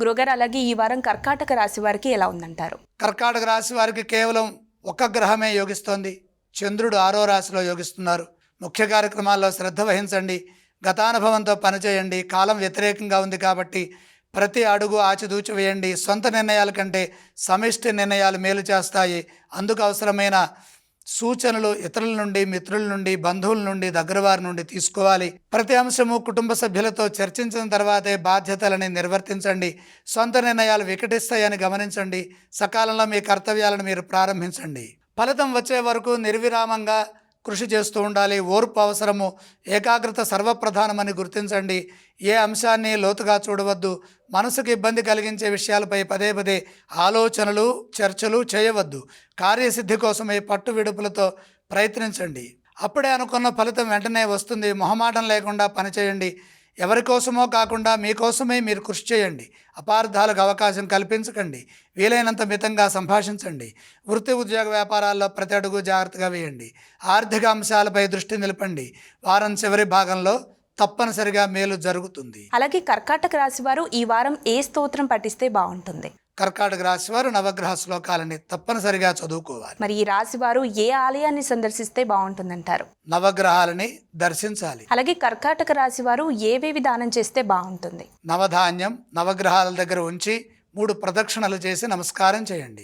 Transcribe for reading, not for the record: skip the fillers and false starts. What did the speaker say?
గురుగారు, అలాగే ఈ వారం కర్కాటక రాశి వారికి ఎలా ఉందంటారు? కర్కాటక రాశి వారికి కేవలం ఒక్క గ్రహమే యోగిస్తోంది. చంద్రుడు 6వ రాశిలో యోగిస్తున్నారు. ముఖ్య కార్యక్రమాల్లో శ్రద్ధ వహించండి. గతానుభవంతో పనిచేయండి. కాలం వ్యతిరేకంగా ఉంది కాబట్టి ప్రతి అడుగు ఆచితూచి వేయండి. సొంత నిర్ణయాల కంటే సమిష్టి నిర్ణయాలు మేలు చేస్తాయి. అందుకు అవసరమైన సూచనలు ఇతరుల నుండి, మిత్రుల నుండి, బంధువుల నుండి, దగ్గర వారి నుండి తీసుకోవాలి. ప్రతి అంశము కుటుంబ సభ్యులతో చర్చించిన తర్వాతే బాధ్యతలని నిర్వర్తించండి. సొంత నిర్ణయాలు వికటిస్తాయని గమనించండి. సకాలంలో మీ కర్తవ్యాలను మీరు ప్రారంభించండి. ఫలితం వచ్చే వరకు నిర్విరామంగా కృషి చేస్తూ ఉండాలి. ఓర్పు అవసరము. ఏకాగ్రత సర్వప్రధానమని గుర్తించండి. ఏ అంశాన్ని లోతుగా చూడవద్దు. మనసుకు ఇబ్బంది కలిగించే విషయాలపై పదే పదే ఆలోచనలు, చర్చలు చేయవద్దు. కార్యసిద్ధి కోసమే పట్టు విడుపులతో ప్రయత్నించండి. అప్పుడే అనుకున్న ఫలితం వెంటనే వస్తుంది. మొహమాటం లేకుండా పనిచేయండి. ఎవరి కోసమో కాకుండా మీకోసమే మీరు కృషి చేయండి. అపార్థాలకు అవకాశం కల్పించకండి. వీలైనంత మితంగా సంభాషించండి. వృత్తి, ఉద్యోగ, వ్యాపారాల్లో ప్రతి అడుగు జాగ్రత్తగా వేయండి. ఆర్థిక అంశాలపై దృష్టి నిలపండి. వారం చివరి భాగంలో తప్పనిసరిగా మేలు జరుగుతుంది. అలాగే కర్కాటక రాశి వారు ఈ వారం ఏ స్తోత్రం పఠిస్తే బాగుంటుంది? కర్కాటక రాశి వారు నవగ్రహ శ్లోకాలని తప్పనిసరిగా చదువుకోవాలి. మరి ఈ రాశి వారు ఏ ఆలయాన్ని సందర్శిస్తే బాగుంటుందంటారు? నవగ్రహాలని దర్శించాలి. అలాగే కర్కాటక రాశి వారు ఏవేవి దానం చేస్తే బాగుంటుంది? నవధాన్యం నవగ్రహాల దగ్గర ఉంచి 3 ప్రదక్షిణలు చేసి నమస్కారం చేయండి.